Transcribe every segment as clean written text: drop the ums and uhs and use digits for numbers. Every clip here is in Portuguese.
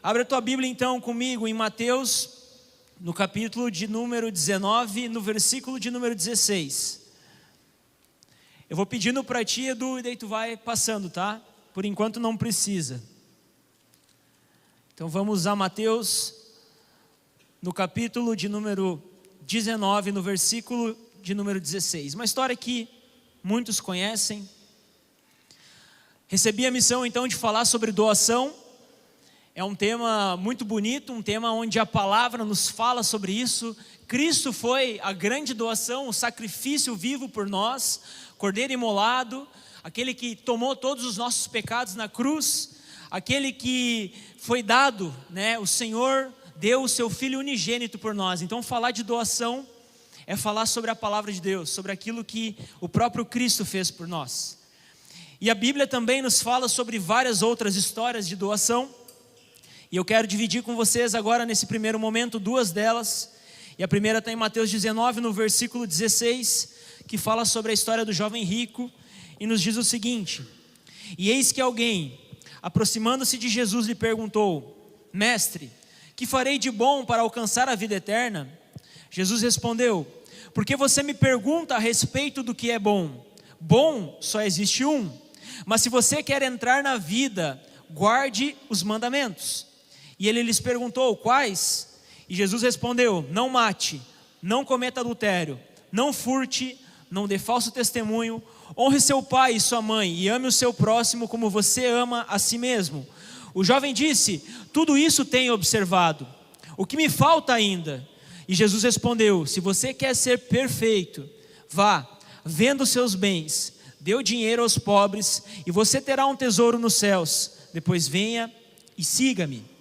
Abre a tua Bíblia então comigo em Mateus, no capítulo de número 19, no versículo de número 16. Eu vou pedindo para ti, Edu, e daí tu vai passando, tá? Por enquanto não precisa. Então vamos a Mateus, no capítulo de número 19, no versículo de número 16. Uma história que muitos conhecem. Recebi a missão então de falar sobre doação. É um tema muito bonito, um tema onde a palavra nos fala sobre isso. Cristo foi a grande doação, o sacrifício vivo por nós, cordeiro imolado, aquele que tomou todos os nossos pecados na cruz, aquele que foi dado, né? O Senhor deu o seu Filho unigênito por nós. Então falar de doação é falar sobre a palavra de Deus, sobre aquilo que o próprio Cristo fez por nós. E a Bíblia também nos fala sobre várias outras histórias de doação. E eu quero dividir com vocês agora, nesse primeiro momento, duas delas. E a primeira está em Mateus 19, no versículo 16, que fala sobre a história do jovem rico, e nos diz o seguinte: E eis que alguém, aproximando-se de Jesus, lhe perguntou: Mestre, que farei de bom para alcançar a vida eterna? Jesus respondeu: Por que você me pergunta a respeito do que é bom? Bom só existe um, mas se você quer entrar na vida, guarde os mandamentos. E ele lhes perguntou: Quais? E Jesus respondeu: Não mate, não cometa adultério, não furte, não dê falso testemunho, honre seu pai e sua mãe, e ame o seu próximo como você ama a si mesmo. O jovem disse: Tudo isso tenho observado. O que me falta ainda? E Jesus respondeu: Se você quer ser perfeito, vá, venda os seus bens, dê o dinheiro aos pobres, e você terá um tesouro nos céus. Depois venha e siga-me.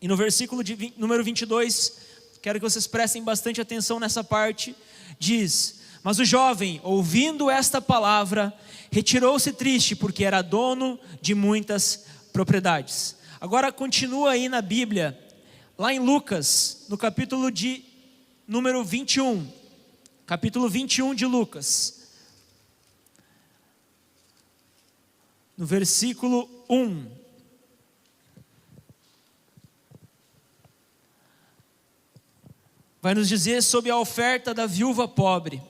E no versículo número 22, quero que vocês prestem bastante atenção nessa parte, diz: Mas o jovem, ouvindo esta palavra, retirou-se triste, porque era dono de muitas propriedades. Agora continua aí na Bíblia, lá em Lucas, no capítulo de número 21, capítulo 21 de Lucas, no versículo 1. Vai nos dizer sobre a oferta da viúva pobre.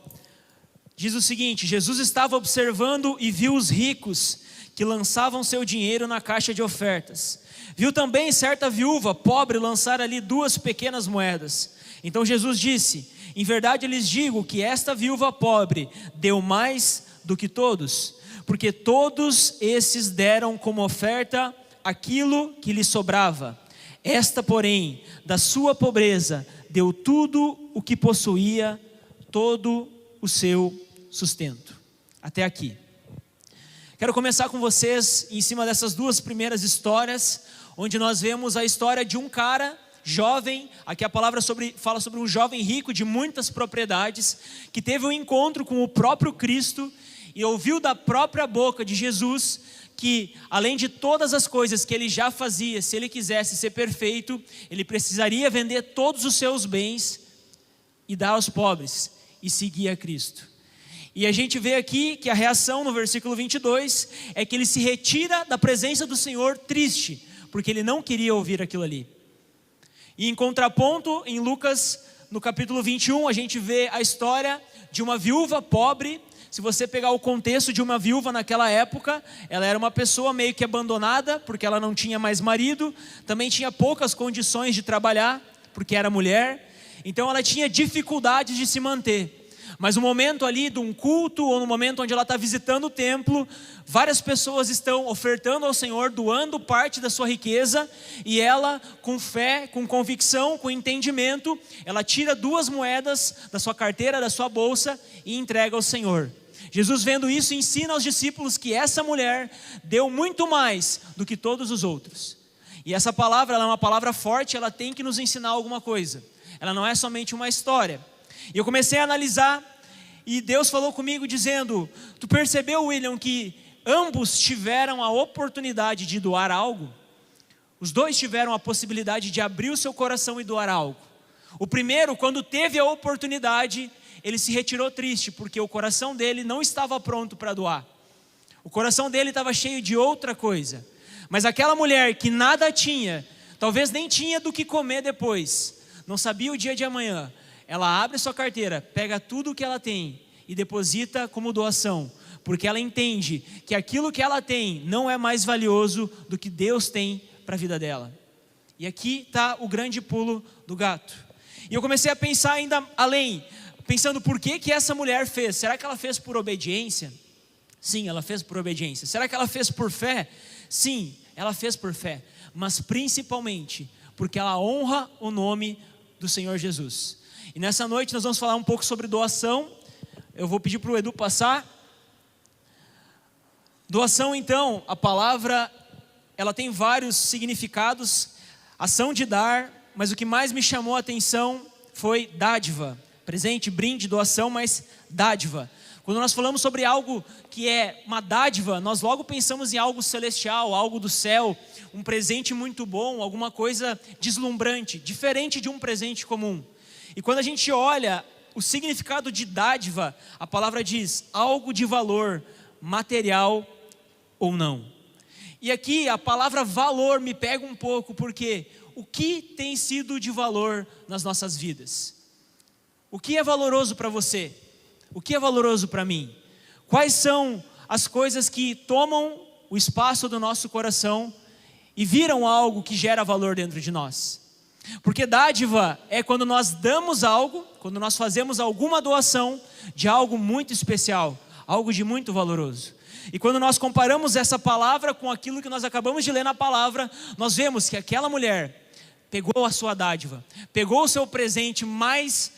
Diz o seguinte: Jesus estava observando e viu os ricos que lançavam seu dinheiro na caixa de ofertas. Viu também certa viúva pobre lançar ali 2 pequenas moedas. Então Jesus disse: Em verdade lhes digo que esta viúva pobre deu mais do que todos, porque todos esses deram como oferta aquilo que lhe sobrava. Esta, porém, da sua pobreza, deu tudo o que possuía, todo o seu sustento. Até aqui. Quero começar com vocês em cima dessas 2 primeiras histórias, onde nós vemos a história de um cara jovem. Aqui a palavra fala sobre um jovem rico de muitas propriedades, que teve um encontro com o próprio Cristo e ouviu da própria boca de Jesus que, além de todas as coisas que ele já fazia, se ele quisesse ser perfeito, ele precisaria vender todos os seus bens e dar aos pobres e seguir a Cristo. E a gente vê aqui que a reação no versículo 22 é que ele se retira da presença do Senhor triste, porque ele não queria ouvir aquilo ali. E em contraponto, em Lucas, no capítulo 21, a gente vê a história de uma viúva pobre. Se você pegar o contexto de uma viúva naquela época, ela era uma pessoa meio que abandonada, porque ela não tinha mais marido, também tinha poucas condições de trabalhar, porque era mulher, então ela tinha dificuldades de se manter. Mas no momento ali de um culto, ou no momento onde ela está visitando o templo, várias pessoas estão ofertando ao Senhor, doando parte da sua riqueza, e ela, com fé, com convicção, com entendimento, ela tira 2 moedas da sua carteira, da sua bolsa, e entrega ao Senhor. Jesus, vendo isso, ensina aos discípulos que essa mulher deu muito mais do que todos os outros. E essa palavra, ela é uma palavra forte, ela tem que nos ensinar alguma coisa. Ela não é somente uma história. E eu comecei a analisar, e Deus falou comigo dizendo: Tu percebeu, William, que ambos tiveram a oportunidade de doar algo? Os dois tiveram a possibilidade de abrir o seu coração e doar algo. O primeiro, quando teve a oportunidade, ele se retirou triste, porque o coração dele não estava pronto para doar. O coração dele estava cheio de outra coisa. Mas aquela mulher que nada tinha, talvez nem tinha do que comer depois, não sabia o dia de amanhã. Ela abre sua carteira, pega tudo o que ela tem e deposita como doação, porque ela entende que aquilo que ela tem não é mais valioso do que Deus tem para a vida dela. E aqui está o grande pulo do gato. E eu comecei a pensar ainda além, pensando por que essa mulher fez. Será que ela fez por obediência? Sim, ela fez por obediência. Será que ela fez por fé? Sim, ela fez por fé. Mas principalmente porque ela honra o nome do Senhor Jesus. E nessa noite nós vamos falar um pouco sobre doação. Eu vou pedir para o Edu passar. Doação, então, a palavra, ela tem vários significados. Ação de dar, mas o que mais me chamou a atenção foi dádiva. Presente, brinde, doação, mas dádiva. Quando nós falamos sobre algo que é uma dádiva, nós logo pensamos em algo celestial, algo do céu, um presente muito bom, alguma coisa deslumbrante, diferente de um presente comum. E quando a gente olha o significado de dádiva, a palavra diz algo de valor, material ou não. E aqui a palavra valor me pega um pouco, porque o que tem sido de valor nas nossas vidas? O que é valoroso para você? O que é valoroso para mim? Quais são as coisas que tomam o espaço do nosso coração e viram algo que gera valor dentro de nós? Porque dádiva é quando nós damos algo, quando nós fazemos alguma doação de algo muito especial, algo de muito valoroso. E quando nós comparamos essa palavra com aquilo que nós acabamos de ler na palavra, nós vemos que aquela mulher pegou a sua dádiva, pegou o seu presente mais,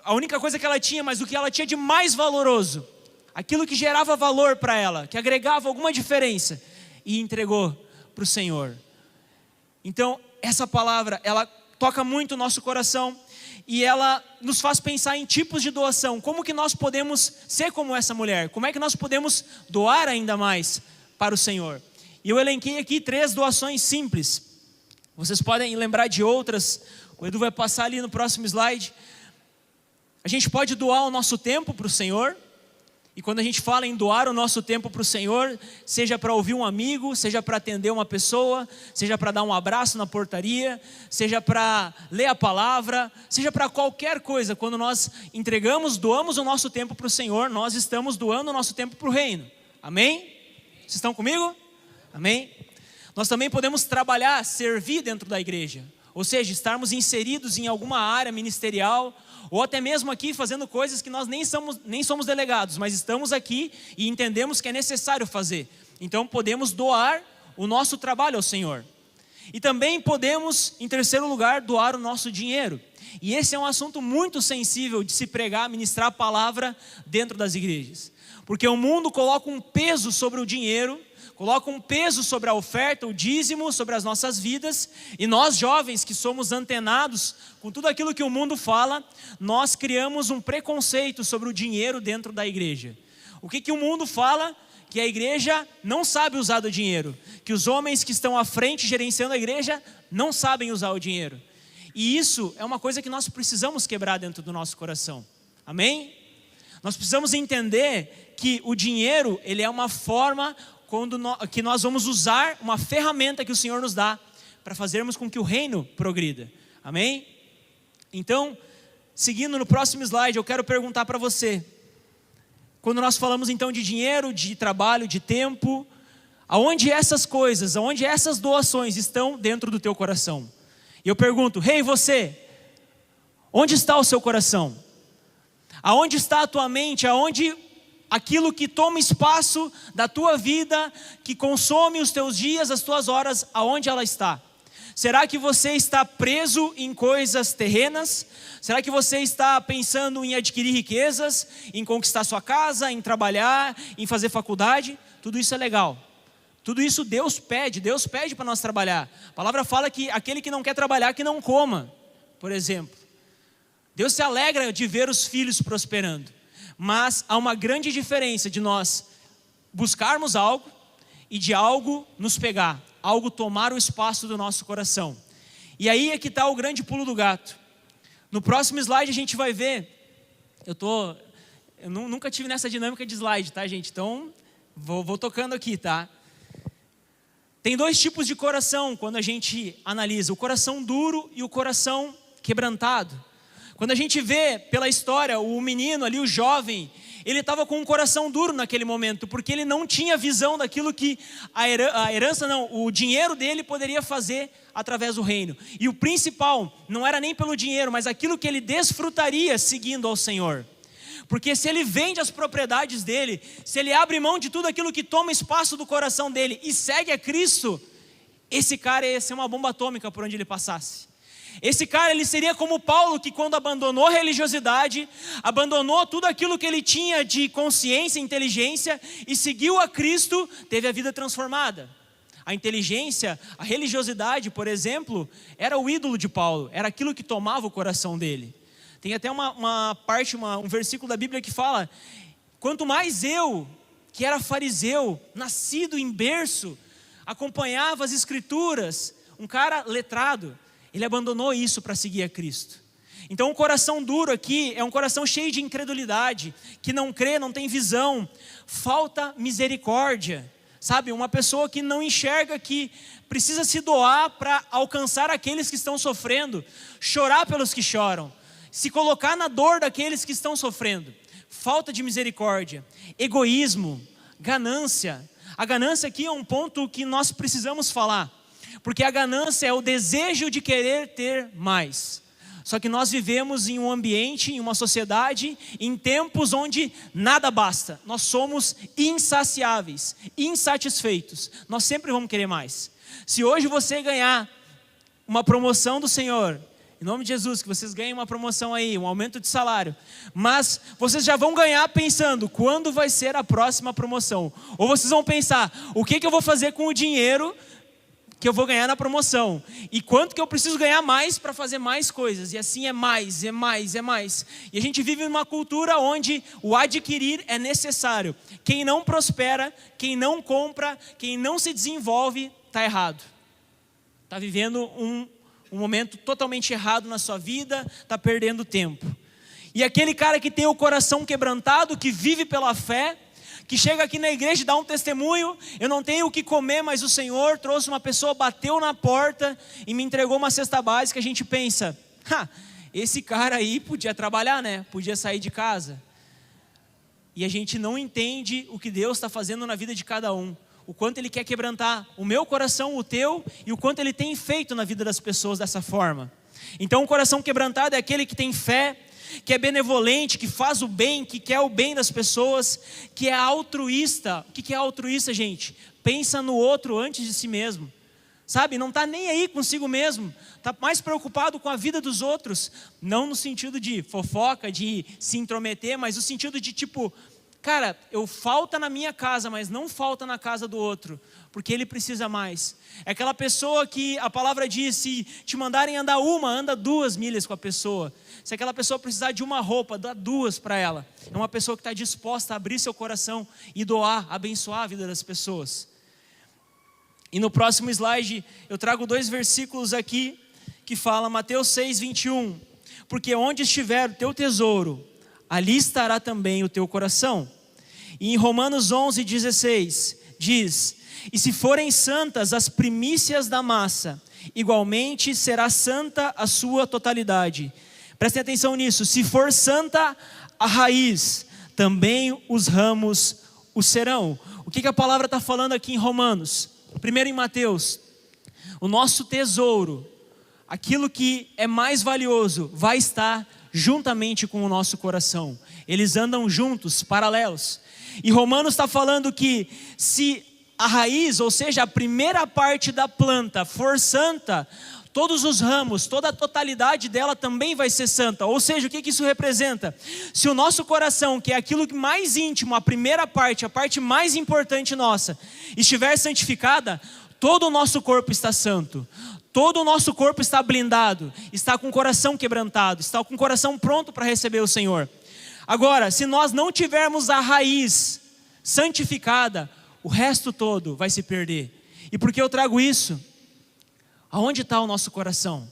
a única coisa que ela tinha, mas o que ela tinha de mais valoroso, aquilo que gerava valor para ela, que agregava alguma diferença, e entregou para o Senhor. Então, essa palavra, ela toca muito o nosso coração, e ela nos faz pensar em tipos de doação. Como que nós podemos ser como essa mulher? Como é que nós podemos doar ainda mais para o Senhor? E eu elenquei aqui 3 doações simples. Vocês podem lembrar de outras. O Edu vai passar ali no próximo slide. A gente pode doar o nosso tempo para o Senhor. E quando a gente fala em doar o nosso tempo para o Senhor, seja para ouvir um amigo, seja para atender uma pessoa, seja para dar um abraço na portaria, seja para ler a palavra, seja para qualquer coisa, quando nós entregamos, doamos o nosso tempo para o Senhor, nós estamos doando o nosso tempo para o reino. Amém? Vocês estão comigo? Amém? Nós também podemos trabalhar, servir dentro da igreja, ou seja, estarmos inseridos em alguma área ministerial, ou até mesmo aqui fazendo coisas que nós nem somos delegados, mas estamos aqui e entendemos que é necessário fazer. Então podemos doar o nosso trabalho ao Senhor. E também podemos, em terceiro lugar, doar o nosso dinheiro. E esse é um assunto muito sensível de se pregar, ministrar a palavra dentro das igrejas. Porque o mundo coloca um peso sobre o dinheiro, coloca um peso sobre a oferta, o dízimo, sobre as nossas vidas, e nós jovens que somos antenados com tudo aquilo que o mundo fala, nós criamos um preconceito sobre o dinheiro dentro da igreja. O que o mundo fala? Que a igreja não sabe usar do dinheiro, que os homens que estão à frente gerenciando a igreja não sabem usar o dinheiro. E isso é uma coisa que nós precisamos quebrar dentro do nosso coração. Amém? Nós precisamos entender que o dinheiro, ele é uma forma que nós vamos usar, uma ferramenta que o Senhor nos dá para fazermos com que o reino progrida. Amém? Então, seguindo no próximo slide, eu quero perguntar para você, quando nós falamos então de dinheiro, de trabalho, de tempo, aonde essas coisas, aonde essas doações estão dentro do teu coração? E eu pergunto, você, onde está o seu coração? Aonde está a tua mente? Aonde aquilo que toma espaço da tua vida, que consome os teus dias, as tuas horas, aonde ela está? Será que você está preso em coisas terrenas? Será que você está pensando em adquirir riquezas, em conquistar sua casa, em trabalhar, em fazer faculdade? Tudo isso é legal. Tudo isso Deus pede para nós trabalhar. A palavra fala que aquele que não quer trabalhar, que não coma, por exemplo. Deus se alegra de ver os filhos prosperando. Mas há uma grande diferença de nós buscarmos algo e de algo nos pegar, algo tomar o espaço do nosso coração. E aí é que está o grande pulo do gato. No próximo slide a gente vai ver, eu nunca tive nessa dinâmica de slide, tá, gente? Então vou tocando aqui, tá? Tem dois tipos de coração quando a gente analisa: o coração duro e o coração quebrantado. Quando a gente vê pela história, o menino ali, o jovem, ele estava com um coração duro naquele momento, porque ele não tinha visão daquilo que o dinheiro dele poderia fazer através do reino. E o principal não era nem pelo dinheiro, mas aquilo que ele desfrutaria seguindo ao Senhor. Porque se ele vende as propriedades dele, se ele abre mão de tudo aquilo que toma espaço do coração dele e segue a Cristo, esse cara ia ser uma bomba atômica por onde ele passasse. Esse cara, ele seria como Paulo, que quando abandonou a religiosidade, abandonou tudo aquilo que ele tinha de consciência e inteligência e seguiu a Cristo, teve a vida transformada. A inteligência, a religiosidade, por exemplo, era o ídolo de Paulo, era aquilo que tomava o coração dele. Tem até um versículo da Bíblia que fala: quanto mais eu, que era fariseu, nascido em berço, acompanhava as escrituras, um cara letrado, ele abandonou isso para seguir a Cristo. Então o coração duro aqui é um coração cheio de incredulidade, que não crê, não tem visão, falta misericórdia. Sabe, uma pessoa que não enxerga que precisa se doar para alcançar aqueles que estão sofrendo, chorar pelos que choram, se colocar na dor daqueles que estão sofrendo. Falta de misericórdia, egoísmo, ganância. A ganância aqui é um ponto que nós precisamos falar, porque a ganância é o desejo de querer ter mais. Só que nós vivemos em um ambiente, em uma sociedade, em tempos onde nada basta. Nós somos insaciáveis, insatisfeitos. Nós sempre vamos querer mais. Se hoje você ganhar uma promoção do Senhor, em nome de Jesus, que vocês ganhem uma promoção aí, um aumento de salário, mas vocês já vão ganhar pensando, quando vai ser a próxima promoção? Ou vocês vão pensar, o que eu vou fazer com o dinheiro que eu vou ganhar na promoção? E quanto que eu preciso ganhar mais para fazer mais coisas? E assim é mais, é mais, é mais. E a gente vive numa cultura onde o adquirir é necessário. Quem não prospera, quem não compra, quem não se desenvolve, está errado. Está vivendo um momento totalmente errado na sua vida, está perdendo tempo. E aquele cara que tem o coração quebrantado, que vive pela fé, que chega aqui na igreja e dá um testemunho: eu não tenho o que comer, mas o Senhor trouxe uma pessoa, bateu na porta e me entregou uma cesta básica. A gente pensa, esse cara aí podia trabalhar, né? Podia sair de casa. E a gente não entende o que Deus está fazendo na vida de cada um. O quanto Ele quer quebrantar o meu coração, o teu, e o quanto Ele tem feito na vida das pessoas dessa forma. Então o coração quebrantado é aquele que tem fé, que é benevolente, que faz o bem, que quer o bem das pessoas, que é altruísta. O que é altruísta, gente? Pensa no outro antes de si mesmo. Sabe, não está nem aí consigo mesmo, está mais preocupado com a vida dos outros. Não no sentido de fofoca, de se intrometer, mas no sentido de tipo, cara, eu falta na minha casa, mas não falta na casa do outro, porque ele precisa mais. É aquela pessoa que a palavra diz, se te mandarem andar anda 2 milhas com a pessoa. Se aquela pessoa precisar de uma roupa, dá 2 para ela. É uma pessoa que está disposta a abrir seu coração e doar, abençoar a vida das pessoas. E no próximo slide eu trago 2 versículos aqui que fala, Mateus 6, 21. Porque onde estiver o teu tesouro, ali estará também o teu coração. E em Romanos 11, 16, diz, e se forem santas as primícias da massa, igualmente será santa a sua totalidade. Prestem atenção nisso, se for santa a raiz, também os ramos o serão. O que a palavra está falando aqui em Romanos? Primeiro em Mateus, o nosso tesouro, aquilo que é mais valioso, vai estar juntamente com o nosso coração. Eles andam juntos, paralelos. E Romanos está falando que se a raiz, ou seja, a primeira parte da planta for santa, todos os ramos, toda a totalidade dela também vai ser santa. Ou seja, o que isso representa? Se o nosso coração, que é aquilo mais íntimo, a primeira parte, a parte mais importante nossa, estiver santificada, todo o nosso corpo está santo. Todo o nosso corpo está blindado, está com o coração quebrantado, está com o coração pronto para receber o Senhor. Agora, se nós não tivermos a raiz santificada, o resto todo vai se perder. E por que eu trago isso? Aonde está o nosso coração?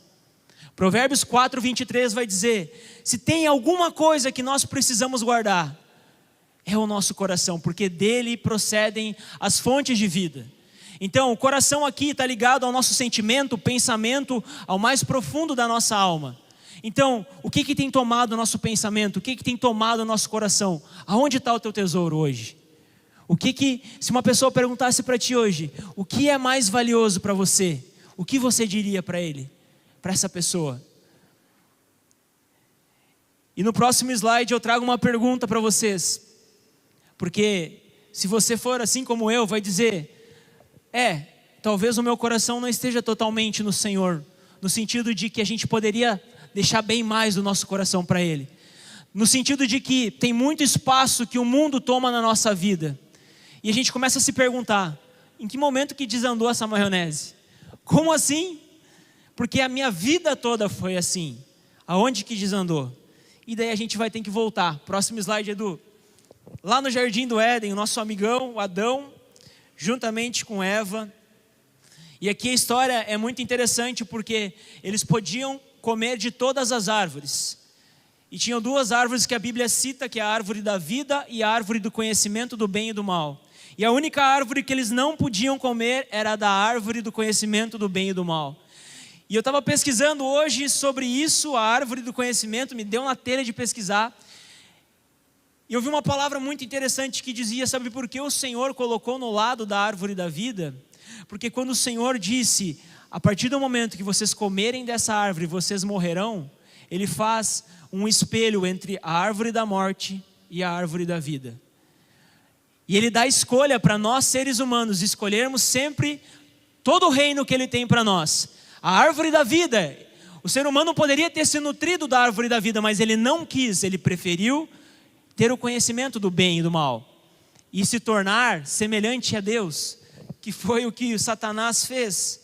Provérbios 4, 23 vai dizer, se tem alguma coisa que nós precisamos guardar, é o nosso coração, porque dele procedem as fontes de vida. Então, o coração aqui está ligado ao nosso sentimento, pensamento, ao mais profundo da nossa alma. Então, o que tem tomado o nosso pensamento? O que tem tomado o nosso coração? Aonde está o teu tesouro hoje? Se uma pessoa perguntasse para ti hoje, o que é mais valioso para você? O que você diria para ele? Para essa pessoa? E no próximo slide eu trago uma pergunta para vocês. Porque se você for assim como eu, vai dizer... talvez o meu coração não esteja totalmente no Senhor, no sentido de que a gente poderia deixar bem mais do nosso coração para Ele, no sentido de que tem muito espaço que o mundo toma na nossa vida, e a gente começa a se perguntar, em que momento que desandou essa maionese? Como assim? Porque a minha vida toda foi assim, aonde que desandou? E daí a gente vai ter que voltar. Próximo slide, Edu. Lá no Jardim do Éden, o nosso amigão, o Adão, juntamente com Eva. E aqui a história é muito interessante porque eles podiam comer de todas as árvores. E tinham duas árvores que a Bíblia cita, que é a árvore da vida e a árvore do conhecimento do bem e do mal. E a única árvore que eles não podiam comer era a da árvore do conhecimento do bem e do mal. E eu estava pesquisando hoje sobre isso, a árvore do conhecimento, me deu na telha de pesquisar. E eu vi uma palavra muito interessante que dizia, sabe por que o Senhor colocou no lado da árvore da vida? Porque quando o Senhor disse, a partir do momento que vocês comerem dessa árvore, vocês morrerão, Ele faz um espelho entre a árvore da morte e a árvore da vida. E Ele dá escolha para nós seres humanos, escolhermos sempre todo o reino que Ele tem para nós. A árvore da vida, o ser humano poderia ter se nutrido da árvore da vida, mas ele não quis, ele preferiu ter o conhecimento do bem e do mal, e se tornar semelhante a Deus, que foi o que Satanás fez.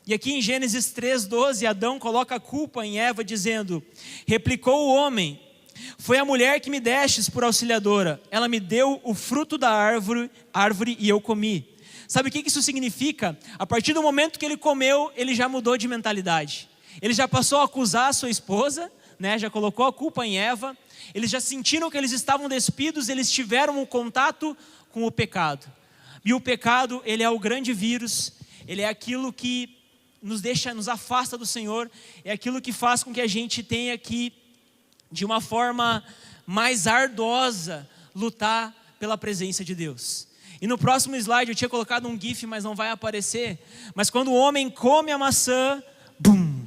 E aqui em Gênesis 3:12, Adão coloca a culpa em Eva, dizendo, replicou o homem, foi a mulher que me destes por auxiliadora, ela me deu o fruto da árvore e eu comi. Sabe o que isso significa? A partir do momento que ele comeu, ele já mudou de mentalidade. Ele já passou a acusar a sua esposa, né? Já colocou a culpa em Eva. Eles já sentiram que eles estavam despidos, eles tiveram um contato com o pecado. E o pecado, ele é o grande vírus, ele é aquilo que nos afasta do Senhor, é aquilo que faz com que a gente tenha que, de uma forma mais ardosa, lutar pela presença de Deus. E no próximo slide eu tinha colocado um gif, mas não vai aparecer. Mas quando o homem come a maçã, bum,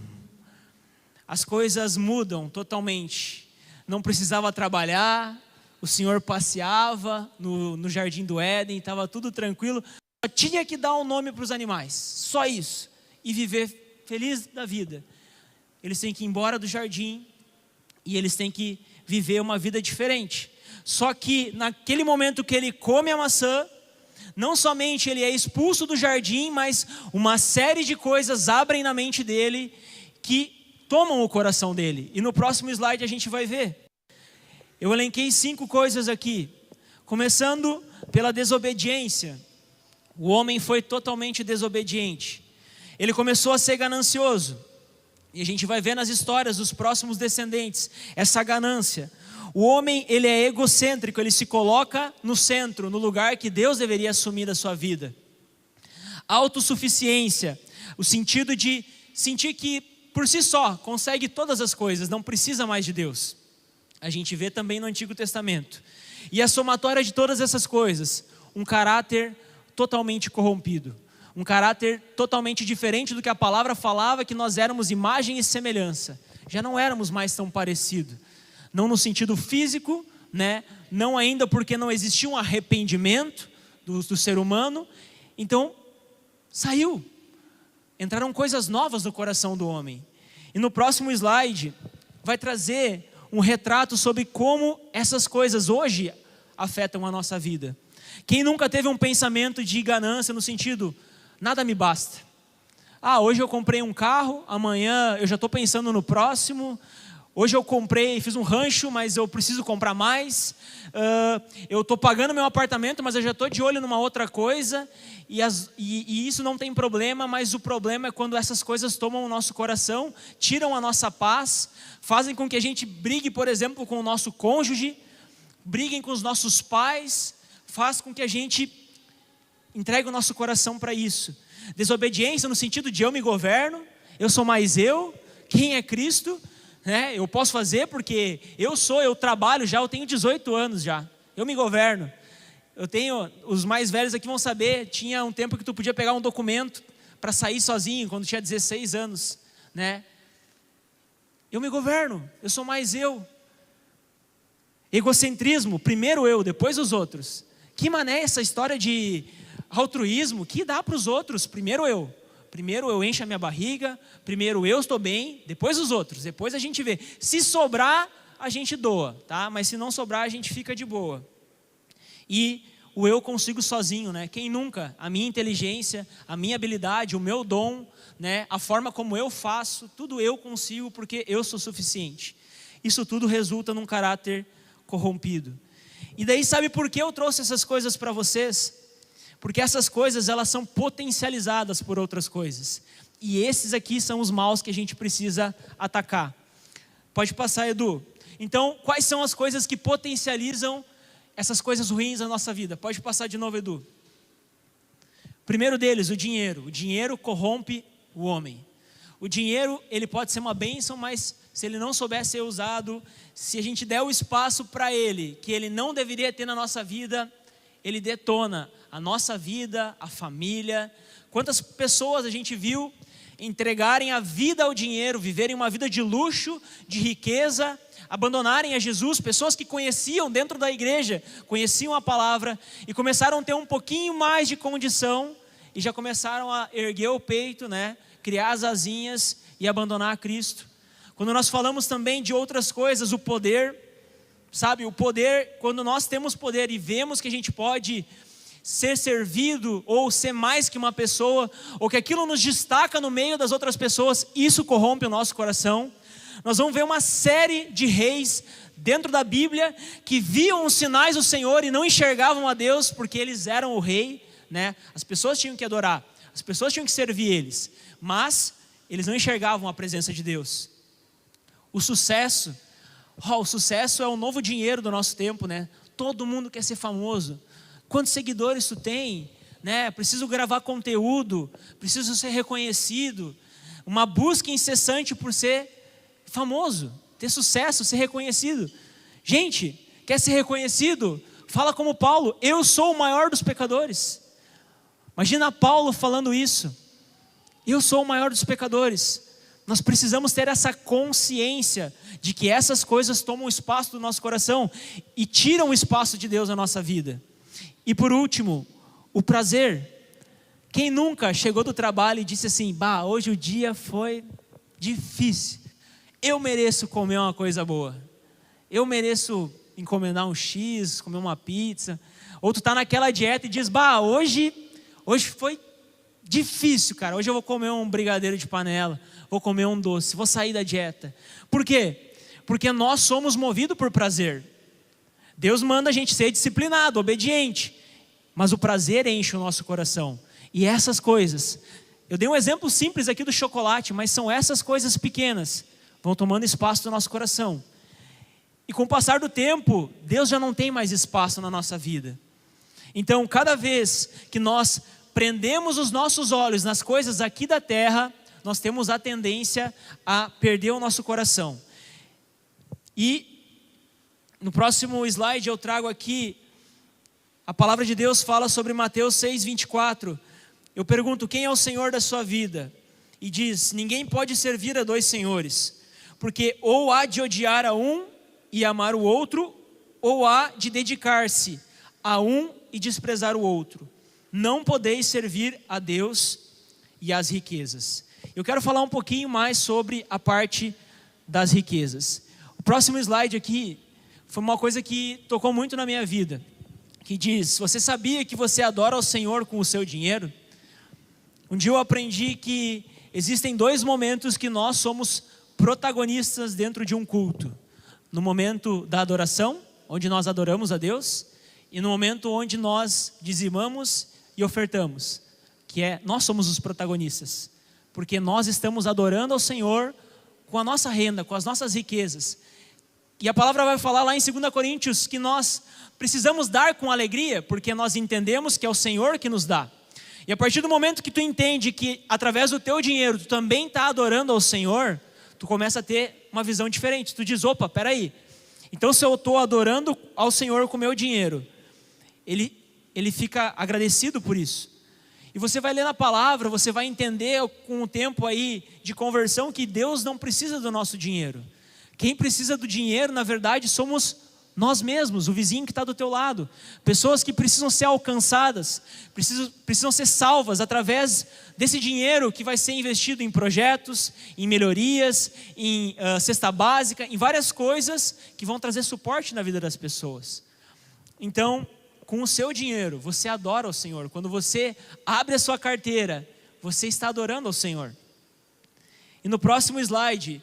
as coisas mudam totalmente. Não precisava trabalhar, o Senhor passeava no Jardim do Éden, estava tudo tranquilo. Só tinha que dar um nome para os animais, só isso. E viver feliz da vida. Eles têm que ir embora do jardim e eles têm que viver uma vida diferente. Só que naquele momento que ele come a maçã, não somente ele é expulso do jardim, mas uma série de coisas abrem na mente dele que tomam o coração dele. E no próximo slide a gente vai ver. Eu elenquei 5 coisas aqui. Começando pela desobediência. O homem foi totalmente desobediente. Ele começou a ser ganancioso. E a gente vai ver nas histórias dos próximos descendentes essa ganância. O homem, ele é egocêntrico, ele se coloca no centro, no lugar que Deus deveria assumir da sua vida. Autossuficiência, o sentido de sentir que por si só consegue todas as coisas, não precisa mais de Deus. A gente vê também no Antigo Testamento. E a somatória de todas essas coisas, um caráter totalmente corrompido. Um caráter totalmente diferente do que a palavra falava, que nós éramos imagem e semelhança. Já não éramos mais tão parecidos. Não no sentido físico, né? Não ainda porque não existia um arrependimento do ser humano. Então, saiu. Entraram coisas novas no coração do homem. E no próximo slide, vai trazer um retrato sobre como essas coisas hoje afetam a nossa vida. Quem nunca teve um pensamento de ganância no sentido, nada me basta. Hoje eu comprei um carro, amanhã eu já estou pensando no próximo. Hoje eu comprei, fiz um rancho, mas eu preciso comprar mais. Eu estou pagando meu apartamento, mas eu já estou de olho numa outra coisa. E isso não tem problema, mas o problema é quando essas coisas tomam o nosso coração, tiram a nossa paz, fazem com que a gente brigue, por exemplo, com o nosso cônjuge, briguem com os nossos pais, faz com que a gente entrega o nosso coração para isso. Desobediência no sentido de eu me governo, eu sou mais eu, quem é Cristo, né? Eu posso fazer porque eu trabalho já, eu tenho 18 anos já, eu me governo. Eu tenho, os mais velhos aqui vão saber, tinha um tempo que tu podia pegar um documento para sair sozinho, quando tinha 16 anos, né? Eu me governo, eu sou mais eu. Egocentrismo, primeiro eu, depois os outros. Que mané essa história de altruísmo, que dá para os outros, primeiro eu. Primeiro eu encho a minha barriga, primeiro eu estou bem, depois os outros, depois a gente vê. Se sobrar, a gente doa, tá? Mas se não sobrar, a gente fica de boa. E o eu consigo sozinho, né? Quem nunca? A minha inteligência, a minha habilidade, o meu dom, né? A forma como eu faço, tudo eu consigo porque eu sou suficiente. Isso tudo resulta num caráter corrompido. E daí sabe por que eu trouxe essas coisas para vocês? Porque essas coisas elas são potencializadas por outras coisas. E esses aqui são os maus que a gente precisa atacar. Pode passar, Edu. Então, quais são as coisas que potencializam essas coisas ruins na nossa vida? Pode passar de novo, Edu. Primeiro deles, o dinheiro. O dinheiro corrompe o homem. O dinheiro, ele pode ser uma bênção, mas se ele não souber ser usado, se a gente der o espaço para ele, que ele não deveria ter na nossa vida, ele detona a nossa vida, a família. Quantas pessoas a gente viu entregarem a vida ao dinheiro, viverem uma vida de luxo, de riqueza, abandonarem a Jesus, pessoas que conheciam dentro da igreja, conheciam a palavra e começaram a ter um pouquinho mais de condição e já começaram a erguer o peito, né? Criar as asinhas e abandonar a Cristo. Quando nós falamos também de outras coisas, o poder, sabe, o poder, quando nós temos poder e vemos que a gente pode ser servido ou ser mais que uma pessoa, ou que aquilo nos destaca no meio das outras pessoas, isso corrompe o nosso coração. Nós vamos ver uma série de reis dentro da Bíblia que viam os sinais do Senhor e não enxergavam a Deus porque eles eram o rei, né? As pessoas tinham que adorar, as pessoas tinham que servir eles, mas eles não enxergavam a presença de Deus. O sucesso é o novo dinheiro do nosso tempo, né? Todo mundo quer ser famoso. Quantos seguidores tu tem, né? Preciso gravar conteúdo, preciso ser reconhecido. Uma busca incessante por ser famoso, ter sucesso, ser reconhecido. Gente, quer ser reconhecido? Fala como Paulo, eu sou o maior dos pecadores. Imagina Paulo falando isso. Eu sou o maior dos pecadores. Nós precisamos ter essa consciência de que essas coisas tomam espaço do nosso coração e tiram o espaço de Deus na nossa vida. E por último, o prazer. Quem nunca chegou do trabalho e disse assim, hoje o dia foi difícil. Eu mereço comer uma coisa boa. Eu mereço encomendar um X, comer uma pizza. Ou tu está naquela dieta e diz, hoje foi difícil, cara. Hoje eu vou comer um brigadeiro de panela, vou comer um doce, vou sair da dieta. Por quê? Porque nós somos movidos por prazer. Deus manda a gente ser disciplinado, obediente, mas o prazer enche o nosso coração. E essas coisas, eu dei um exemplo simples aqui do chocolate, mas são essas coisas pequenas, vão tomando espaço do nosso coração. E com o passar do tempo, Deus já não tem mais espaço na nossa vida. Então, cada vez que nós prendemos os nossos olhos nas coisas aqui da terra, nós temos a tendência a perder o nosso coração. E no próximo slide eu trago aqui, a palavra de Deus fala sobre Mateus 6:24. Eu pergunto, quem é o Senhor da sua vida? E diz, ninguém pode servir a dois senhores, porque ou há de odiar a um e amar o outro, ou há de dedicar-se a um e desprezar o outro. Não podeis servir a Deus e às riquezas. Eu quero falar um pouquinho mais sobre a parte das riquezas. O próximo slide aqui foi uma coisa que tocou muito na minha vida, que diz, você sabia que você adora ao Senhor com o seu dinheiro? Um dia eu aprendi que existem dois momentos que nós somos protagonistas dentro de um culto. No momento da adoração, onde nós adoramos a Deus, e no momento onde nós dizimamos e ofertamos, que é, nós somos os protagonistas, porque nós estamos adorando ao Senhor com a nossa renda, com as nossas riquezas. E a palavra vai falar lá em 2 Coríntios que nós precisamos dar com alegria, porque nós entendemos que é o Senhor que nos dá. E a partir do momento que tu entende que através do teu dinheiro tu também está adorando ao Senhor, tu começa a ter uma visão diferente. Tu diz, opa, peraí, então se eu estou adorando ao Senhor com o meu dinheiro, ele fica agradecido por isso. E você vai ler na palavra, você vai entender com o tempo aí de conversão que Deus não precisa do nosso dinheiro. Quem precisa do dinheiro, na verdade, somos nós mesmos, o vizinho que está do teu lado. Pessoas que precisam ser alcançadas, precisam ser salvas através desse dinheiro que vai ser investido em projetos, em melhorias, em cesta básica, em várias coisas que vão trazer suporte na vida das pessoas. Então, com o seu dinheiro, você adora ao Senhor. Quando você abre a sua carteira, você está adorando ao Senhor. E no próximo slide,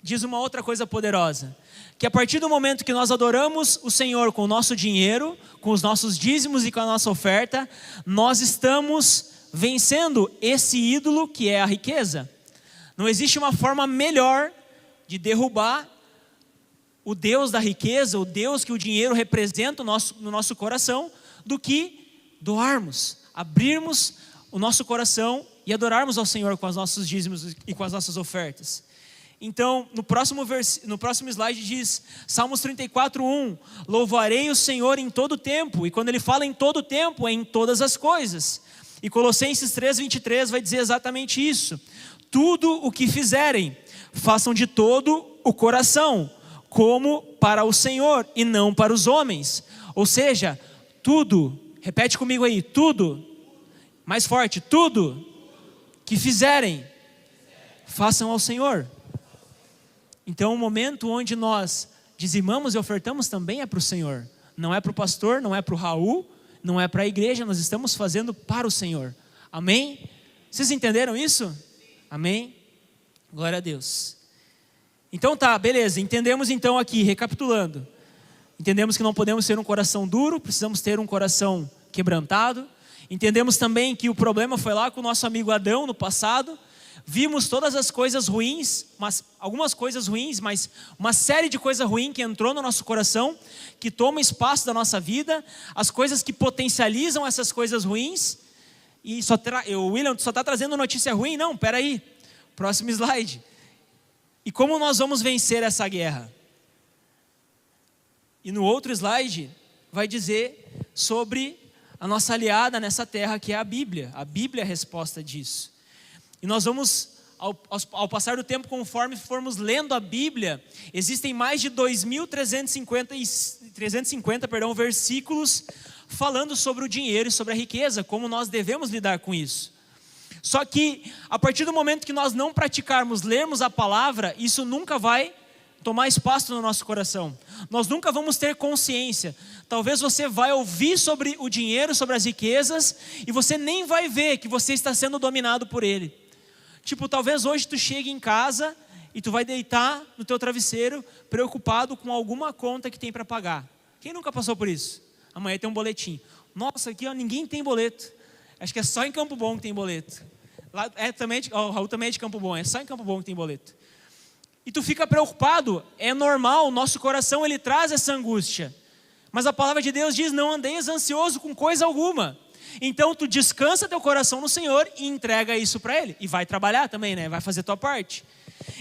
diz uma outra coisa poderosa, que a partir do momento que nós adoramos o Senhor com o nosso dinheiro, com os nossos dízimos e com a nossa oferta, nós estamos vencendo esse ídolo que é a riqueza. Não existe uma forma melhor de derrubar o Deus da riqueza, o Deus que o dinheiro representa no nosso coração, do que doarmos, abrirmos o nosso coração e adorarmos ao Senhor com os nossos dízimos e com as nossas ofertas. Então, no próximo slide diz, Salmos 34:1, louvarei o Senhor em todo tempo, e quando ele fala em todo tempo, é em todas as coisas. E Colossenses 3:23 vai dizer exatamente isso, tudo o que fizerem, façam de todo o coração, como para o Senhor e não para os homens. Ou seja, tudo, repete comigo aí, tudo, mais forte, tudo que fizerem, façam ao Senhor. Então o momento onde nós dizimamos e ofertamos também é para o Senhor. Não é para o pastor, não é para o Raul, não é para a igreja, nós estamos fazendo para o Senhor. Amém? Vocês entenderam isso? Amém? Glória a Deus. Então tá, beleza, entendemos então aqui, recapitulando. Entendemos que não podemos ter um coração duro, precisamos ter um coração quebrantado. Entendemos também que o problema foi lá com o nosso amigo Adão no passado. Vimos todas as coisas ruins, algumas coisas ruins, mas uma série de coisas ruins que entrou no nosso coração, que toma espaço da nossa vida, as coisas que potencializam essas coisas ruins. E o William só está trazendo notícia ruim? Não, peraí, próximo slide. E como nós vamos vencer essa guerra? E no outro slide vai dizer sobre a nossa aliada nessa terra, que é a Bíblia. A Bíblia é a resposta disso. E nós vamos, ao passar do tempo, conforme formos lendo a Bíblia, existem mais de 2.350 versículos falando sobre o dinheiro e sobre a riqueza, como nós devemos lidar com isso. Só que, a partir do momento que nós não praticarmos, lermos a palavra, isso nunca vai tomar espaço no nosso coração. Nós nunca vamos ter consciência. Talvez você vai ouvir sobre o dinheiro, sobre as riquezas, e você nem vai ver que você está sendo dominado por ele. Tipo, talvez hoje tu chegue em casa e tu vai deitar no teu travesseiro preocupado com alguma conta que tem para pagar. Quem nunca passou por isso? Amanhã tem um boletim. Nossa, aqui ó, ninguém tem boleto. Acho que é só em Campo Bom que tem boleto. Lá, o Raul também é de Campo Bom, é só em Campo Bom que tem boleto. E tu fica preocupado, é normal, o nosso coração ele traz essa angústia. Mas a palavra de Deus diz, não andeis ansioso com coisa alguma. Então tu descansa teu coração no Senhor e entrega isso para Ele. E vai trabalhar também, né? Vai fazer tua parte.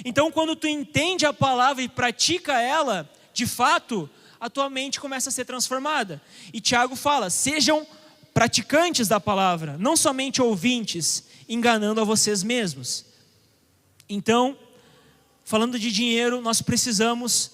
Então quando tu entende a palavra e pratica ela, de fato, a tua mente começa a ser transformada. E Tiago fala, sejam praticantes da palavra, não somente ouvintes, enganando a vocês mesmos. Então, falando de dinheiro, nós precisamos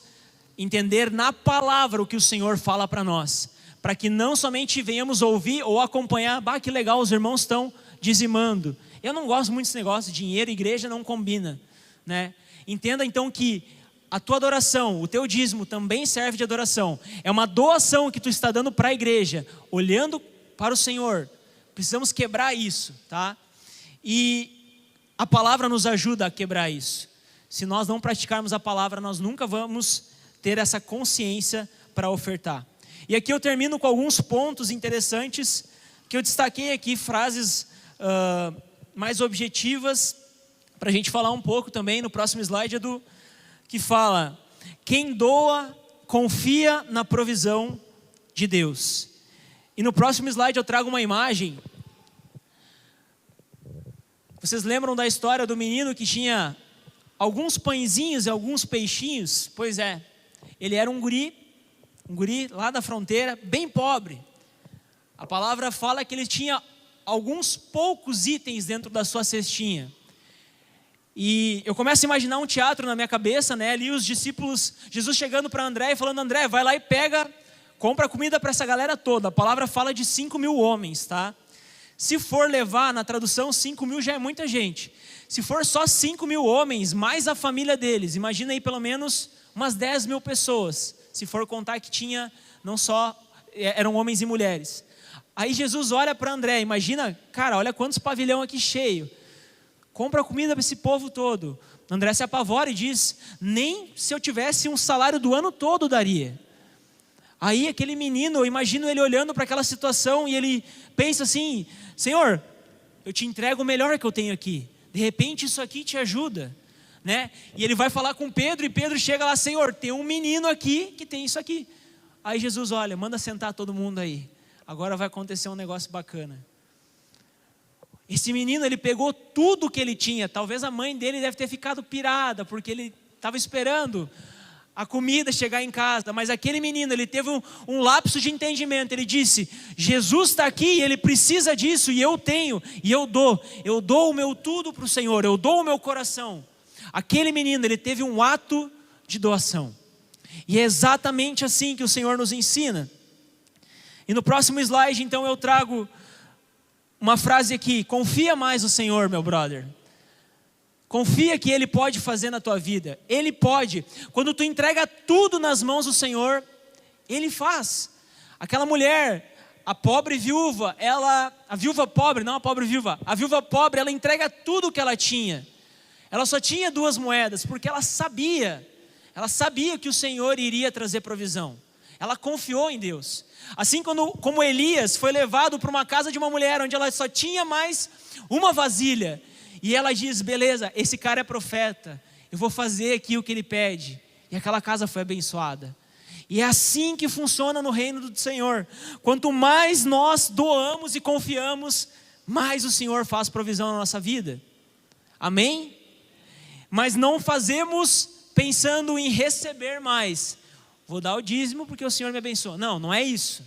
entender na palavra o que o Senhor fala para nós, para que não somente venhamos ouvir ou acompanhar, bah, que legal, os irmãos estão dizimando. Eu não gosto muito desse negócio, dinheiro e igreja não combina, né? Entenda então que a tua adoração, o teu dízimo também serve de adoração. É uma doação que tu está dando para a igreja, olhando para o Senhor. Precisamos quebrar isso, tá? E a palavra nos ajuda a quebrar isso. Se nós não praticarmos a palavra, nós nunca vamos ter essa consciência para ofertar. E aqui eu termino com alguns pontos interessantes que eu destaquei aqui, frases mais objetivas, para a gente falar um pouco também. No próximo slide, Edu, que fala, quem doa confia na provisão de Deus. E no próximo slide eu trago uma imagem. Vocês lembram da história do menino que tinha alguns pãezinhos e alguns peixinhos? Pois é, ele era um guri lá da fronteira, bem pobre. A palavra fala que ele tinha alguns poucos itens dentro da sua cestinha. E eu começo a imaginar um teatro na minha cabeça, né? Ali os discípulos, Jesus chegando para André e falando: André, vai lá e compra comida para essa galera toda. A palavra fala de 5.000 homens, tá? Se for levar na tradução, 5.000 já é muita gente. Se for só 5.000 homens, mais a família deles, imagina aí pelo menos umas 10.000 pessoas. Se for contar que tinha, não só, eram homens e mulheres. Aí Jesus olha para André, imagina, cara, olha quantos pavilhão aqui cheio. Compra comida para esse povo todo. André se apavora e diz: nem se eu tivesse um salário do ano todo daria. Aí aquele menino, eu imagino ele olhando para aquela situação e ele pensa assim: Senhor, eu te entrego o melhor que eu tenho aqui. De repente isso aqui te ajuda, né? E ele vai falar com Pedro e Pedro chega lá: Senhor, tem um menino aqui que tem isso aqui. Aí Jesus olha, manda sentar todo mundo aí. Agora vai acontecer um negócio bacana. Esse menino, ele pegou tudo que ele tinha. Talvez a mãe dele deve ter ficado pirada, porque ele estava esperando a comida chegar em casa. Mas aquele menino, ele teve um lapso de entendimento. Ele disse: Jesus está aqui, ele precisa disso, e eu tenho, e eu dou. Eu dou o meu tudo para o Senhor, eu dou o meu coração. Aquele menino, ele teve um ato de doação. E é exatamente assim que o Senhor nos ensina. E no próximo slide, então, eu trago uma frase aqui: confia mais no Senhor, meu brother. Confia que Ele pode fazer na tua vida. Ele pode. Quando tu entrega tudo nas mãos do Senhor, Ele faz. Aquela mulher, a pobre viúva, a viúva pobre, não a pobre viúva, a viúva pobre, ela entrega tudo o que ela tinha. Ela só tinha 2 moedas, porque ela sabia que o Senhor iria trazer provisão. Ela confiou em Deus. Assim como Elias foi levado para uma casa de uma mulher, onde ela só tinha mais uma vasilha. E ela diz: beleza, esse cara é profeta, eu vou fazer aqui o que ele pede. E aquela casa foi abençoada. E é assim que funciona no reino do Senhor. Quanto mais nós doamos e confiamos, mais o Senhor faz provisão na nossa vida. Amém? Mas não fazemos pensando em receber mais. Vou dar o dízimo porque o Senhor me abençoa. Não, não é isso.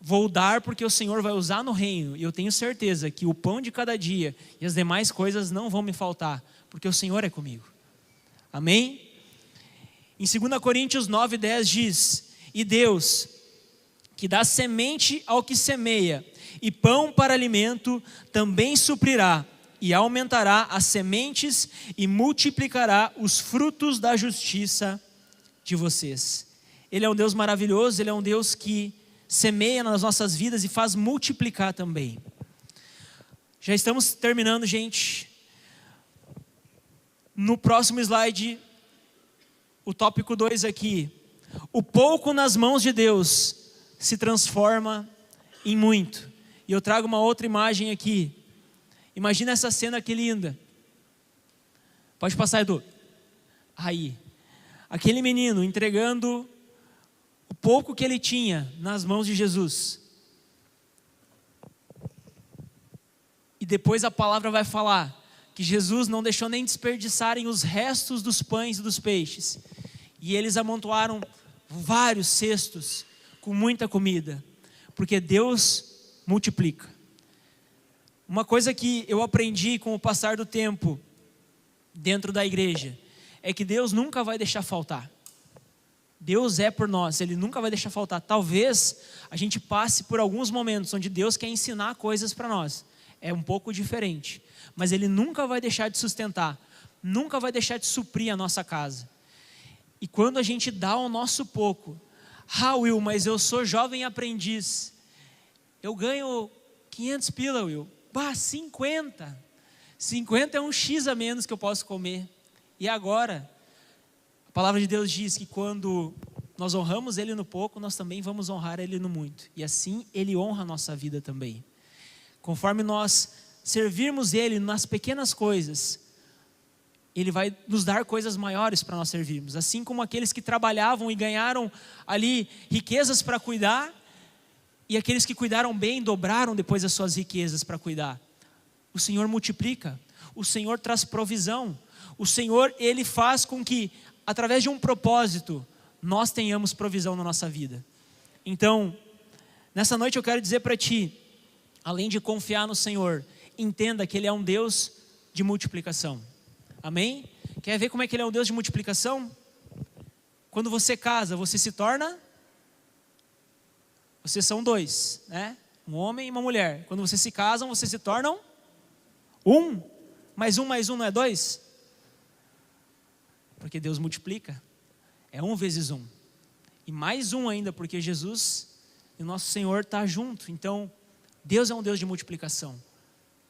Vou dar porque o Senhor vai usar no reino. E eu tenho certeza que o pão de cada dia e as demais coisas não vão me faltar, porque o Senhor é comigo. Amém? Em 2 Coríntios 9:10 diz: e Deus, que dá semente ao que semeia e pão para alimento, também suprirá e aumentará as sementes e multiplicará os frutos da justiça de vocês. Ele é um Deus maravilhoso, Ele é um Deus que semeia nas nossas vidas e faz multiplicar também. Já estamos terminando, gente. No próximo slide, o tópico 2 aqui: o pouco nas mãos de Deus se transforma em muito. E eu trago uma outra imagem aqui. Imagina essa cena que linda. Pode passar, Edu. Aí, aquele menino entregando o pouco que ele tinha nas mãos de Jesus. E depois a palavra vai falar que Jesus não deixou nem desperdiçarem os restos dos pães e dos peixes. E eles amontoaram vários cestos com muita comida, porque Deus multiplica. Uma coisa que eu aprendi com o passar do tempo dentro da igreja é que Deus nunca vai deixar faltar. Deus é por nós, Ele nunca vai deixar faltar. Talvez a gente passe por alguns momentos onde Deus quer ensinar coisas para nós. É um pouco diferente, mas Ele nunca vai deixar de sustentar, nunca vai deixar de suprir a nossa casa. E quando a gente dá o nosso pouco: Will, mas eu sou jovem aprendiz, eu ganho 500 pila, Will. 50 é um X a menos que eu posso comer. E agora, a palavra de Deus diz que quando nós honramos Ele no pouco, nós também vamos honrar Ele no muito. E assim Ele honra a nossa vida também. Conforme nós servirmos Ele nas pequenas coisas, Ele vai nos dar coisas maiores para nós servirmos. Assim como aqueles que trabalhavam e ganharam ali riquezas para cuidar, e aqueles que cuidaram bem dobraram depois as suas riquezas para cuidar. O Senhor multiplica, o Senhor traz provisão, o Senhor, Ele faz com que, através de um propósito, nós tenhamos provisão na nossa vida. Então, nessa noite eu quero dizer para ti, além de confiar no Senhor, entenda que Ele é um Deus de multiplicação. Amém? Quer ver como é que Ele é um Deus de multiplicação? Quando você casa, você se torna... Vocês são dois, né? Um homem e uma mulher. Quando vocês se casam, vocês se tornam um. Mais um não é dois? Porque Deus multiplica. É 1 vezes 1. E mais um ainda, porque Jesus e o nosso Senhor está junto. Então, Deus é um Deus de multiplicação.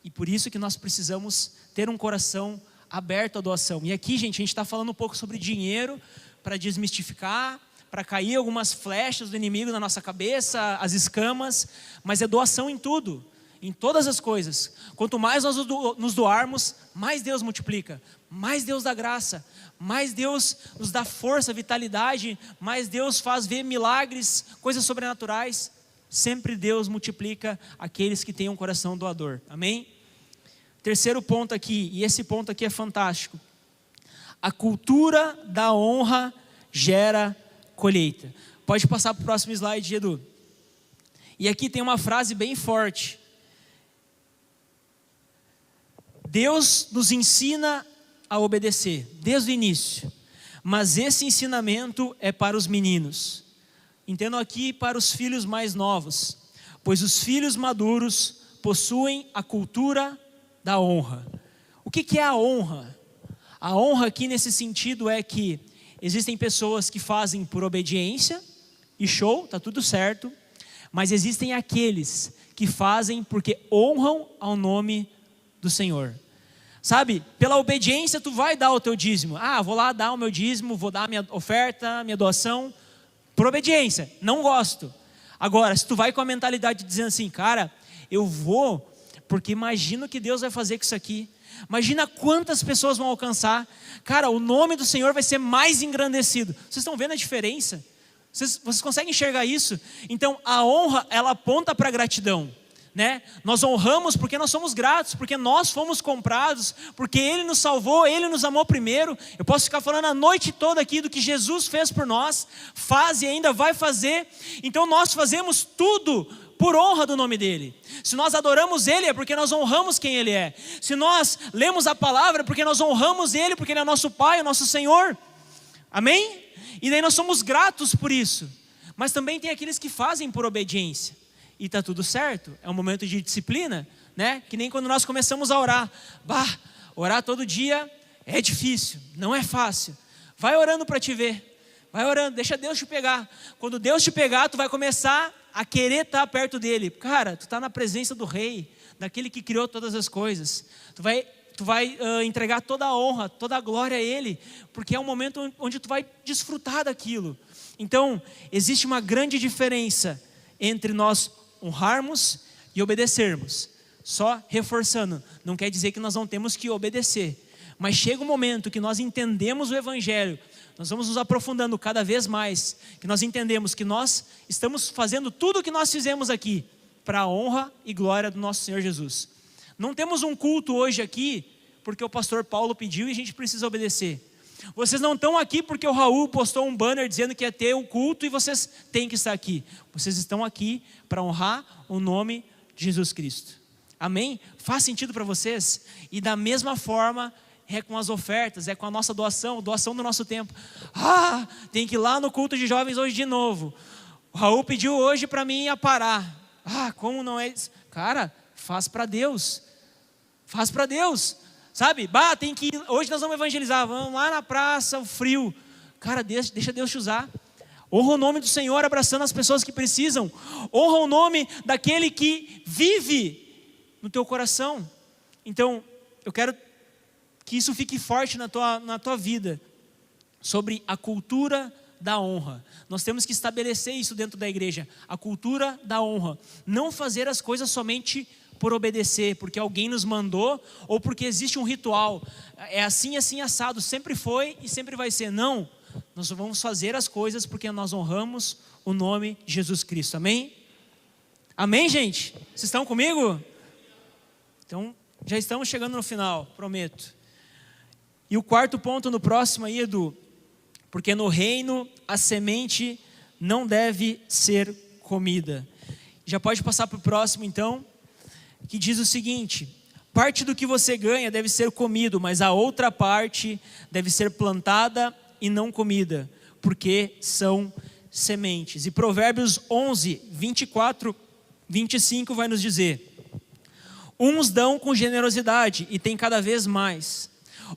E por isso que nós precisamos ter um coração aberto à doação. E aqui, gente, a gente está falando um pouco sobre dinheiro, para desmistificar, para cair algumas flechas do inimigo na nossa cabeça, as escamas, mas é doação em tudo, em todas as coisas. Quanto mais nós nos doarmos, mais Deus multiplica, mais Deus dá graça, mais Deus nos dá força, vitalidade, mais Deus faz ver milagres, coisas sobrenaturais. Sempre Deus multiplica aqueles que têm um coração doador, amém? Terceiro ponto aqui, e esse ponto aqui é fantástico. A cultura da honra gera colheita. Pode passar para o próximo slide, Edu. E aqui tem uma frase bem forte. Deus nos ensina a obedecer, desde o início. Mas esse ensinamento é para os meninos. Entendam aqui para os filhos mais novos. Pois os filhos maduros possuem a cultura da honra. O que é a honra? A honra aqui nesse sentido é que existem pessoas que fazem por obediência, e show, está tudo certo. Mas existem aqueles que fazem porque honram ao nome do Senhor. Sabe, pela obediência tu vai dar o teu dízimo. Vou lá dar o meu dízimo, vou dar a minha oferta, minha doação. Por obediência, não gosto. Agora, se tu vai com a mentalidade dizendo assim, cara, eu vou porque imagino que Deus vai fazer com isso aqui. Imagina quantas pessoas vão alcançar. Cara, o nome do Senhor vai ser mais engrandecido. Vocês estão vendo a diferença? Vocês conseguem enxergar isso? Então, a honra, ela aponta para a gratidão, né? Nós honramos porque nós somos gratos, porque nós fomos comprados, porque Ele nos salvou, Ele nos amou primeiro. Eu posso ficar falando a noite toda aqui do que Jesus fez por nós, faz e ainda vai fazer. Então, nós fazemos tudo por honra do nome dEle. Se nós adoramos Ele, é porque nós honramos quem Ele é. Se nós lemos a palavra, é porque nós honramos Ele, porque Ele é nosso Pai, o nosso Senhor. Amém? E daí nós somos gratos por isso. Mas também tem aqueles que fazem por obediência. E está tudo certo, é um momento de disciplina, né? Que nem quando nós começamos a orar. Orar todo dia é difícil, não é fácil. Vai orando para te ver. Vai orando, deixa Deus te pegar. Quando Deus te pegar, tu vai começar a querer estar perto dEle. Cara, tu está na presença do Rei, daquele que criou todas as coisas. Tu vai entregar toda a honra, toda a glória a Ele, porque é um momento onde tu vai desfrutar daquilo. Então, existe uma grande diferença entre nós honrarmos e obedecermos. Só reforçando, não quer dizer que nós não temos que obedecer, mas chega um momento que nós entendemos o Evangelho, nós vamos nos aprofundando cada vez mais, que nós entendemos que nós estamos fazendo tudo o que nós fizemos aqui para a honra e glória do nosso Senhor Jesus. Não temos um culto hoje aqui porque o pastor Paulo pediu e a gente precisa obedecer. Vocês não estão aqui porque o Raul postou um banner dizendo que ia ter um culto e vocês têm que estar aqui. Vocês estão aqui para honrar o nome de Jesus Cristo. Amém? Faz sentido para vocês? E da mesma forma é com as ofertas, é com a nossa doação do nosso tempo. Tem que ir lá no culto de jovens hoje de novo. O Raul pediu hoje para mim aparar. Como não é isso? Cara, faz para Deus. Faz para Deus. Sabe? Tem que ir. Hoje nós vamos evangelizar. Vamos lá na praça, o frio. Cara, deixa Deus te usar. Honra o nome do Senhor abraçando as pessoas que precisam. Honra o nome daquele que vive no teu coração. Então, eu quero que isso fique forte na tua vida. Sobre a cultura da honra. Nós temos que estabelecer isso dentro da igreja. A cultura da honra. Não fazer as coisas somente por obedecer, porque alguém nos mandou ou porque existe um ritual. É assim, assim, assado, sempre foi e sempre vai ser. Não, nós vamos fazer as coisas porque nós honramos o nome de Jesus Cristo. Amém? Amém, gente? Vocês estão comigo? Então, já estamos chegando no final, prometo. E o quarto ponto no próximo aí, Edu, porque no reino a semente não deve ser comida. Já pode passar para o próximo então, que diz o seguinte: parte do que você ganha deve ser comido, mas a outra parte deve ser plantada e não comida, porque são sementes. E Provérbios 11, 24, 25 vai nos dizer: uns dão com generosidade e têm cada vez mais,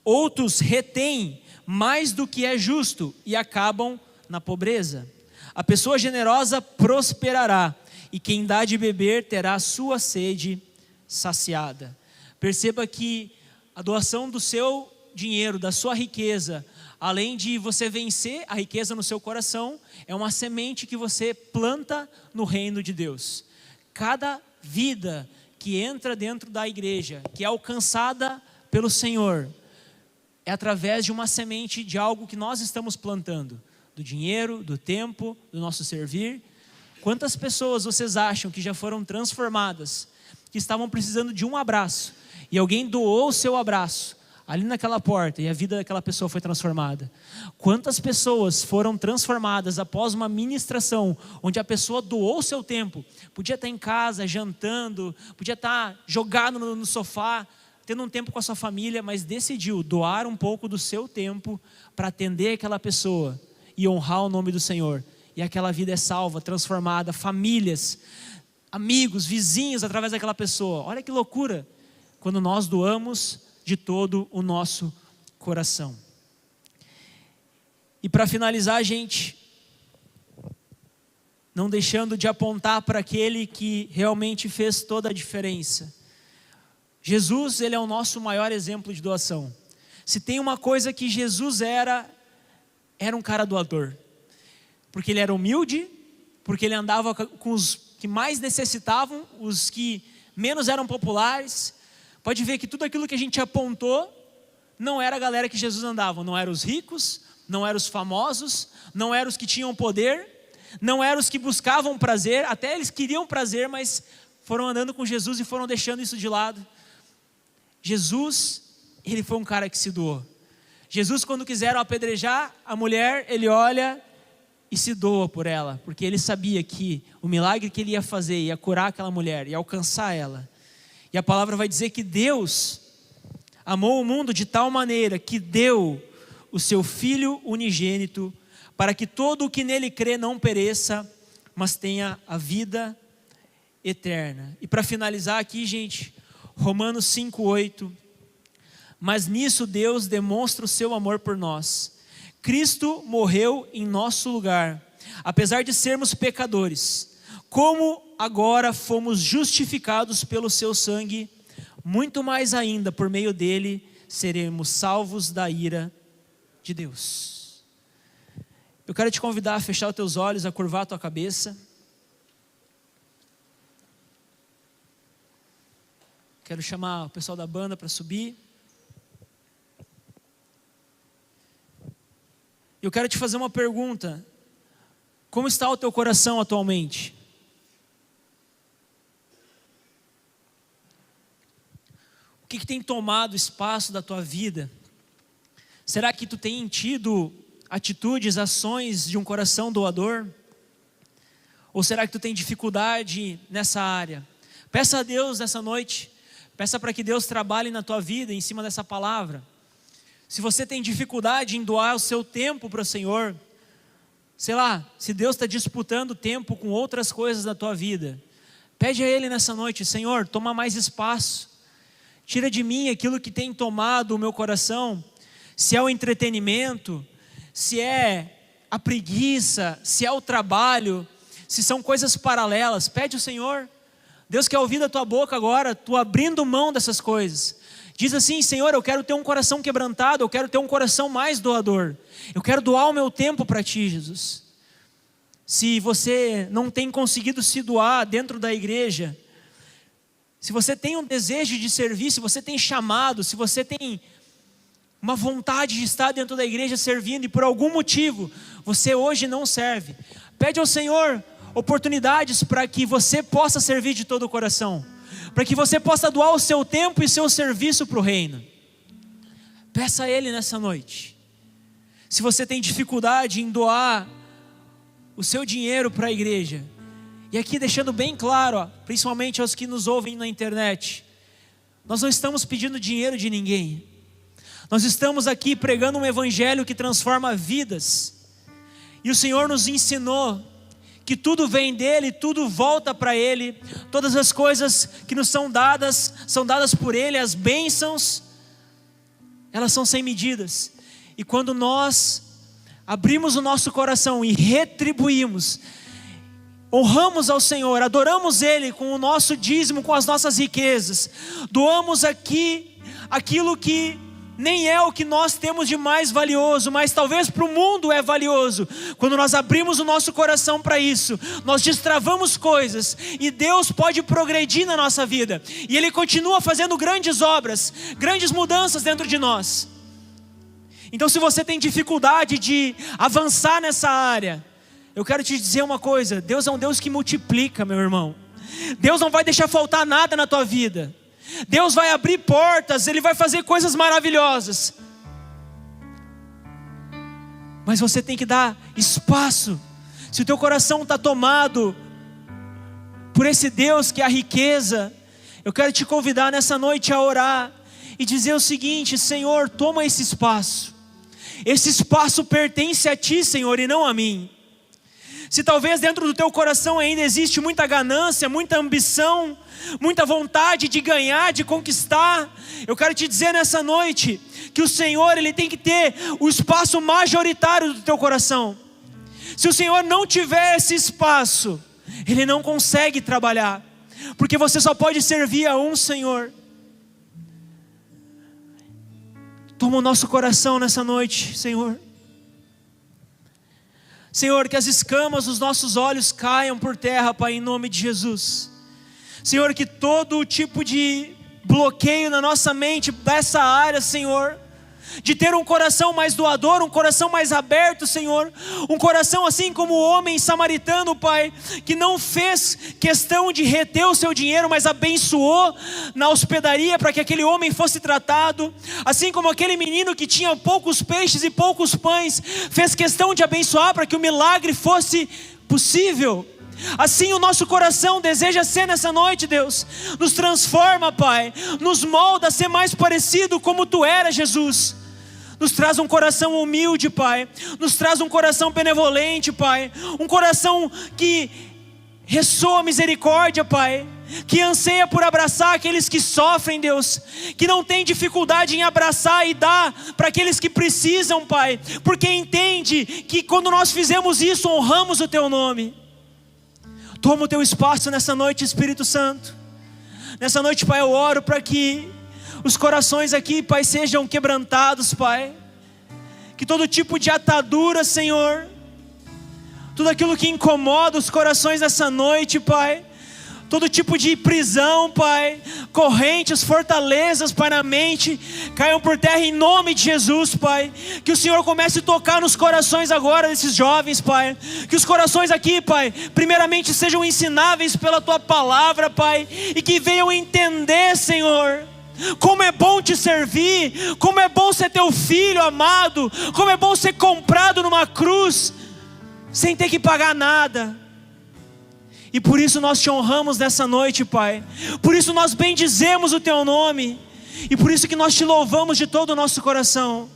outros retêm mais do que é justo e acabam na pobreza. A pessoa generosa prosperará, e quem dá de beber terá sua sede saciada. Perceba que a doação do seu dinheiro, da sua riqueza, além de você vencer a riqueza no seu coração, é uma semente que você planta no reino de Deus. Cada vida que entra dentro da igreja, que é alcançada pelo Senhor, é através de uma semente de algo que nós estamos plantando, do dinheiro, do tempo, do nosso servir. Quantas pessoas vocês acham que já foram transformadas, que estavam precisando de um abraço, e alguém doou o seu abraço ali naquela porta, e a vida daquela pessoa foi transformada? Quantas pessoas foram transformadas após uma ministração, onde a pessoa doou o seu tempo? Podia estar em casa, jantando, podia estar jogado no sofá, tendo um tempo com a sua família, mas decidiu doar um pouco do seu tempo para atender aquela pessoa e honrar o nome do Senhor. E aquela vida é salva, transformada, famílias, amigos, vizinhos através daquela pessoa. Olha que loucura, quando nós doamos de todo o nosso coração. E para finalizar, gente, não deixando de apontar para aquele que realmente fez toda a diferença. Jesus, ele é o nosso maior exemplo de doação. Se tem uma coisa que Jesus era um cara doador. Porque ele era humilde, porque ele andava com os que mais necessitavam, os que menos eram populares. Pode ver que tudo aquilo que a gente apontou não era a galera que Jesus andava, não eram os ricos, não eram os famosos, não eram os que tinham poder, não eram os que buscavam prazer, até eles queriam prazer, mas foram andando com Jesus e foram deixando isso de lado. Jesus, ele foi um cara que se doou. Jesus, quando quiseram apedrejar a mulher, ele olha e se doa por ela, porque ele sabia que o milagre que ele ia fazer ia curar aquela mulher, ia alcançar ela. E a palavra vai dizer que Deus amou o mundo de tal maneira que deu o seu Filho unigênito, para que todo o que nele crê não pereça, mas tenha a vida eterna. E para finalizar aqui, gente, Romanos 5:8, mas nisso Deus demonstra o seu amor por nós. Cristo morreu em nosso lugar, apesar de sermos pecadores. Como agora fomos justificados pelo seu sangue, muito mais ainda por meio dele seremos salvos da ira de Deus. Eu quero te convidar a fechar os teus olhos, a curvar a tua cabeça. Quero chamar o pessoal da banda para subir. Eu quero te fazer uma pergunta. Como está o teu coração atualmente? O que tem tomado espaço da tua vida? Será que tu tem tido atitudes, ações de um coração doador? Ou será que tu tem dificuldade nessa área? Peça a Deus nessa noite, peça para que Deus trabalhe na tua vida em cima dessa palavra. Se você tem dificuldade em doar o seu tempo para o Senhor, sei lá, se Deus está disputando tempo com outras coisas da tua vida, pede a Ele nessa noite: Senhor, toma mais espaço, tira de mim aquilo que tem tomado o meu coração, se é o entretenimento, se é a preguiça, se é o trabalho, se são coisas paralelas. Pede ao Senhor. Deus quer ouvir da tua boca agora, tu abrindo mão dessas coisas. Diz assim: Senhor, eu quero ter um coração quebrantado, eu quero ter um coração mais doador, eu quero doar o meu tempo para ti, Jesus. Se você não tem conseguido se doar dentro da igreja, Se você tem um desejo de servir, se você tem chamado, se você tem uma vontade de estar dentro da igreja servindo e por algum motivo você hoje não serve, pede ao Senhor oportunidades para que você possa servir de todo o coração, para que você possa doar o seu tempo e seu serviço para o reino. Peça a Ele nessa noite. Se você tem dificuldade em doar o seu dinheiro para a igreja, e aqui deixando bem claro, principalmente aos que nos ouvem na internet, nós não estamos pedindo dinheiro de ninguém. Nós estamos aqui pregando um evangelho que transforma vidas. E o Senhor nos ensinou que tudo vem dEle, tudo volta para Ele. Todas as coisas que nos são dadas por Ele. As bênçãos, elas são sem medidas. E quando nós abrimos o nosso coração e retribuímos, honramos ao Senhor, adoramos Ele com o nosso dízimo, com as nossas riquezas, doamos aqui aquilo que nem é o que nós temos de mais valioso, mas talvez para o mundo é valioso. Quando nós abrimos o nosso coração para isso, nós destravamos coisas, e Deus pode progredir na nossa vida, e Ele continua fazendo grandes obras, grandes mudanças dentro de nós. Então, se você tem dificuldade de avançar nessa área, eu quero te dizer uma coisa: Deus é um Deus que multiplica, meu irmão. Deus não vai deixar faltar nada na tua vida. Deus vai abrir portas, Ele vai fazer coisas maravilhosas. Mas você tem que dar espaço. Se o teu coração está tomado por esse Deus que é a riqueza, eu quero te convidar nessa noite a orar e dizer o seguinte: Senhor, toma esse espaço. Esse espaço pertence a Ti, Senhor, e não a mim. Se talvez dentro do teu coração ainda existe muita ganância, muita ambição, muita vontade de ganhar, de conquistar, eu quero te dizer nessa noite que o Senhor, Ele tem que ter o espaço majoritário do teu coração. Se o Senhor não tiver esse espaço, Ele não consegue trabalhar, porque você só pode servir a um Senhor. Toma o nosso coração nessa noite, Senhor. Senhor, que as escamas dos nossos olhos caiam por terra, Pai, em nome de Jesus. Senhor, que todo tipo de bloqueio na nossa mente dessa área, Senhor, de ter um coração mais doador, um coração mais aberto, Senhor, um coração assim como o homem samaritano, Pai, que não fez questão de reter o seu dinheiro, mas abençoou na hospedaria para que aquele homem fosse tratado, assim como aquele menino que tinha poucos peixes e poucos pães, fez questão de abençoar para que o milagre fosse possível. Assim o nosso coração deseja ser nessa noite, Deus. Nos transforma, Pai, nos molda a ser mais parecido como Tu era, Jesus. Nos traz um coração humilde, Pai. Nos traz um coração benevolente, Pai. Um coração que ressoa misericórdia, Pai. Que anseia por abraçar aqueles que sofrem, Deus. Que não tem dificuldade em abraçar e dar para aqueles que precisam, Pai. Porque entende que quando nós fizemos isso, honramos o Teu nome. Toma o Teu espaço nessa noite, Espírito Santo. Nessa noite, Pai, eu oro para que os corações aqui, Pai, sejam quebrantados, Pai. Que todo tipo de atadura, Senhor, tudo aquilo que incomoda os corações nessa noite, Pai, todo tipo de prisão, Pai, correntes, fortalezas, Pai, na mente, caiam por terra em nome de Jesus, Pai. Que o Senhor comece a tocar nos corações agora desses jovens, Pai. Que os corações aqui, Pai, primeiramente sejam ensináveis pela Tua palavra, Pai, e que venham entender, Senhor, como é bom Te servir, como é bom ser Teu filho amado, como é bom ser comprado numa cruz, sem ter que pagar nada. E por isso nós Te honramos nessa noite, Pai. Por isso nós bendizemos o Teu nome. E por isso que nós Te louvamos de todo o nosso coração.